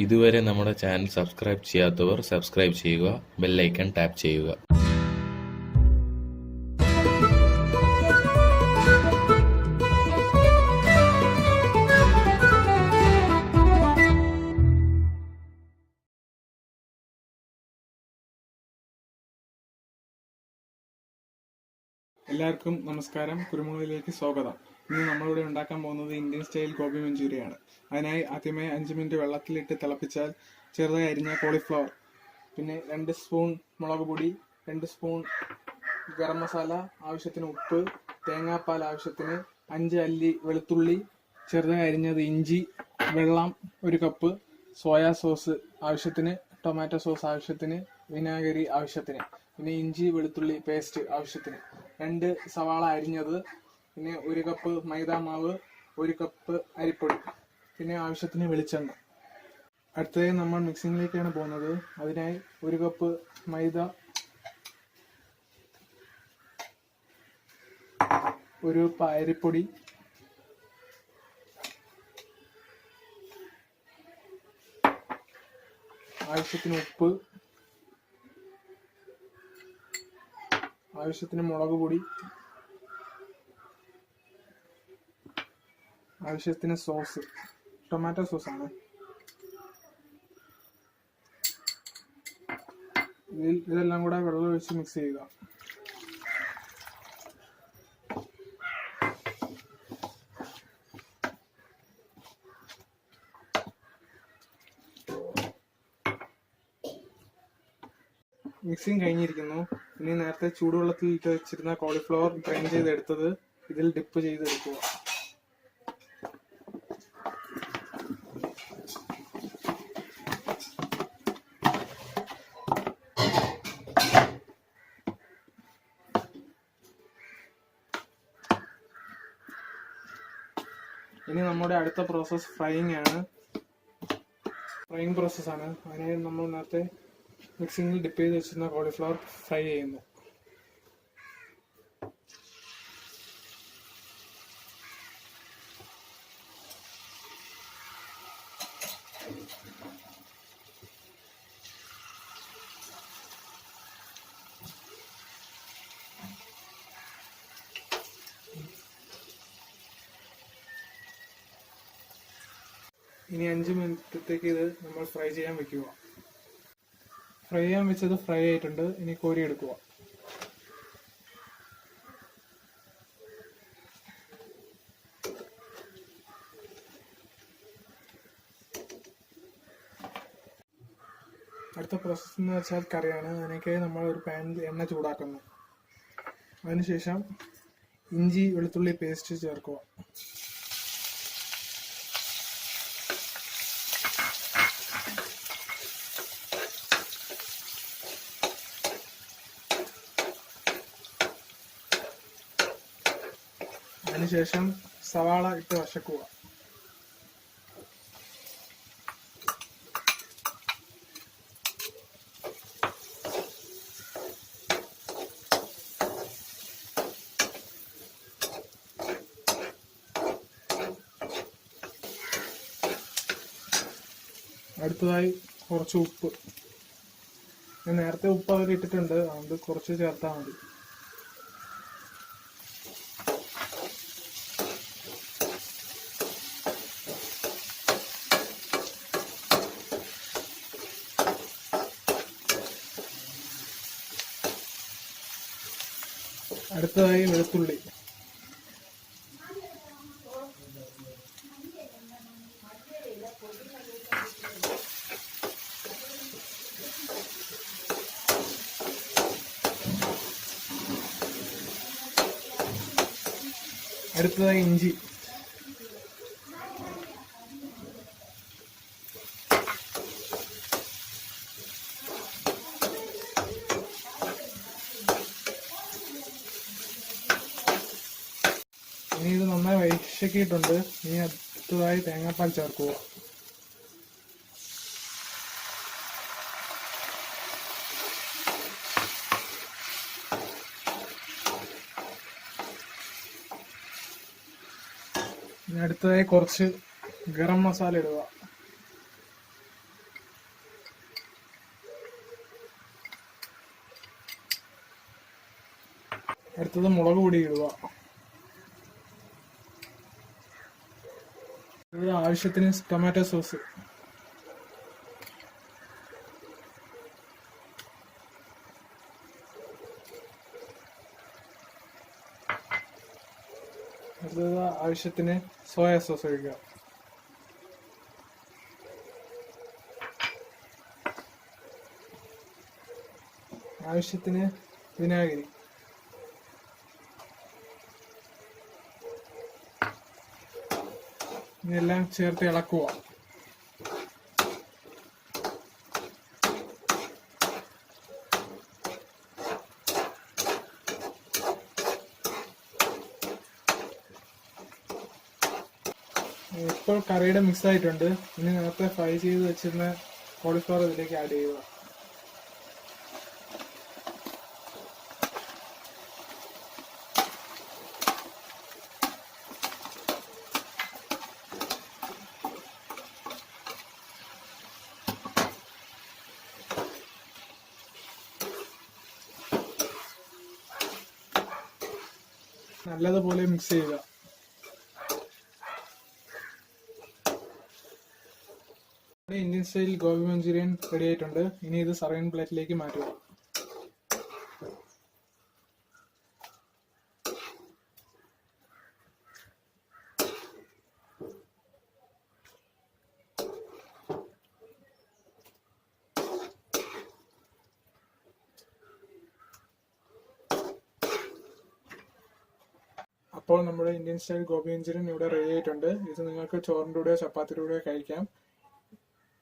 ഇതുവരെ നമ്മുടെ channel subscribe ചെയ്യാത്തവർ സബ്സ്ക്രൈബ് ചെയ്യുക, ബെൽ ഐക്കൺ ടാപ്പ് ചെയ്യുക. എല്ലാവർക്കും നമസ്കാരം. കുരുമുളകിലേക്ക് സ്വാഗതം. ഇന്ന് നമ്മളിവിടെ ഉണ്ടാക്കാൻ പോകുന്നത് ഇന്ത്യൻ സ്റ്റൈൽ ഗോബി മഞ്ചൂരിയാണ്. അതിനായി ആദ്യമേ 5 മിനിറ്റ് വെള്ളത്തിലിട്ട് തിളപ്പിച്ചാൽ ചെറുതായി അരിഞ്ഞ കോളിഫ്ലവർ, പിന്നെ 2 സ്പൂൺ മുളക് പൊടി, 2 സ്പൂൺ ഗരം മസാല, ആവശ്യത്തിന് ഉപ്പ്, തേങ്ങാപ്പാൽ ആവശ്യത്തിന്, 5 അല്ലി വെളുത്തുള്ളി, ചെറുതായി അരിഞ്ഞത് ഇഞ്ചി, വെള്ളം 1 കപ്പ്, സോയാ സോസ് ആവശ്യത്തിന്, ടൊമാറ്റോ സോസ് ആവശ്യത്തിന്, വിനാഗിരി ആവശ്യത്തിന്, പിന്നെ ഇഞ്ചി വെളുത്തുള്ളി പേസ്റ്റ് ആവശ്യത്തിന്, 2 സവാള അരിഞ്ഞത്, പിന്നെ 1 കപ്പ് മൈദ മാവ്, 1 കപ്പ് അരിപ്പൊടി, പിന്നെ ആവശ്യത്തിന് വെളിച്ചെണ്ണ. അടുത്തതായി നമ്മൾ മിക്സിങ്ങിലേക്കാണ് പോകുന്നത്. അതിനായി 1 കപ്പ് മൈദ, 1 കപ്പ് അരിപ്പൊടി, ആവശ്യത്തിന് ഉപ്പ്, ആവശ്യത്തിന് മുളക് പൊടി, ആവശ്യത്തിന് സോസ്, ടൊമാറ്റോ സോസാണ്. ഇതെല്ലാം കൂടെ വെള്ളം ഒഴിച്ച് മിക്സ് ചെയ്യുക. മിക്സിങ് കഴിഞ്ഞിരിക്കുന്നു. ഇനി നേരത്തെ ചൂടുവെള്ളത്തിൽ ഇട്ട് വെച്ചിരുന്ന കോളിഫ്ലവർ ഡ്രെയിൻ ചെയ്തെടുത്തത് ഇതിൽ ഡിപ്പ് ചെയ്തെടുക്കുക. ഇനി നമ്മുടെ അടുത്ത പ്രോസസ് ഫ്രൈയിങ് പ്രോസസ്സാണ്. അതിനായി നമ്മൾ നേരത്തെ മിക്സിങ്ങിൽ ഡിപ്പ് ചെയ്ത് വെച്ചിരുന്ന കോളിഫ്ലവർ ഫ്രൈ ചെയ്യുന്നു. ഇനി 5 മിനിറ്റത്തേക്ക് ഇത് നമ്മൾ ഫ്രൈ ചെയ്യാൻ വെക്കുക. ഫ്രൈ ചെയ്യാൻ വെച്ചത് ഫ്രൈ ആയിട്ടുണ്ട്. ഇനി കോരി എടുക്കുക. അടുത്ത പ്രോസസ്സ് എന്ന് വെച്ചാൽ കറിയാണ്. അതിനൊക്കെ നമ്മൾ ഒരു പാനിൽ എണ്ണ ചൂടാക്കുന്നു. അതിനുശേഷം ഇഞ്ചി വെളുത്തുള്ളി പേസ്റ്റ് ചേർക്കുക. അതിനുശേഷം സവാള ഇട്ട് വശക്കുക. അടുത്തതായി കുറച്ച് ഉപ്പ്. ഞാൻ നേരത്തെ ഉപ്പ് അതിൽ ഇട്ടിട്ടുണ്ട്, അതുകൊണ്ട് കുറച്ച് ചേർത്താൽ മതി. അടുത്തതായി വെളുത്തുള്ളി. അടുത്തതായി ഇഞ്ചി. ഇനി ഇത് നന്നായി വഴക്കിയിട്ടുണ്ട്. ഇനി അടുത്തതായി തേങ്ങാപ്പാൽ ചേർക്കുക. ഇനി അടുത്തതായി കുറച്ച് ഗരം മസാല ഇടുക. അടുത്തത് മുളക് പൊടി ഇടുക. ഇത് ആവശ്യത്തിന് ടൊമാറ്റോ സോസ്. അടുത്തത് ആവശ്യത്തിന് സോയാ സോസ് ഒഴിക്കുക. ആവശ്യത്തിന് വിനാഗിരി. ഇതെല്ലാം ചേർത്ത് ഇളക്കുക. ഇപ്പോൾ കറിയുടെ മിക്സ് ആയിട്ടുണ്ട്. ഇനി നേരത്തെ ഫ്രൈ ചെയ്ത് വെച്ചിരുന്ന കോളിഫ്ലവർ ഇതിലേക്ക് ആഡ് ചെയ്യുക. നല്ലതുപോലെ മിക്സ് ചെയ്യുക. Indian style gobi manchurian ready ആയിട്ടുണ്ട്. ഇനി ഇത് സർവിംഗ് പ്ലേറ്റിലേക്ക് മാറ്റുക. അപ്പോൾ നമ്മുടെ ഇന്ത്യൻ സ്റ്റൈൽ ഗോബി മഞ്ചൂരിയൻ ഇവിടെ റെഡി ആയിട്ടുണ്ട്. ഇത് നിങ്ങൾക്ക് ചോറിൻ്റെ കൂടെയോ ചപ്പാത്തിയുടെ കൂടെയോ കഴിക്കാം.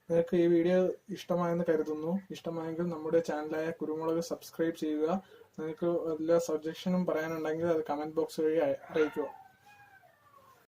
നിങ്ങൾക്ക് ഈ വീഡിയോ ഇഷ്ടമായെന്ന് കരുതുന്നു. ഇഷ്ടമായെങ്കിൽ നമ്മുടെ ചാനലായ കുരുമുളക് സബ്സ്ക്രൈബ് ചെയ്യുക. നിങ്ങൾക്ക് വല്ല സജഷനും പറയാനുണ്ടെങ്കിൽ അത് കമന്റ് ബോക്സ് വഴി അറിയിക്കുക.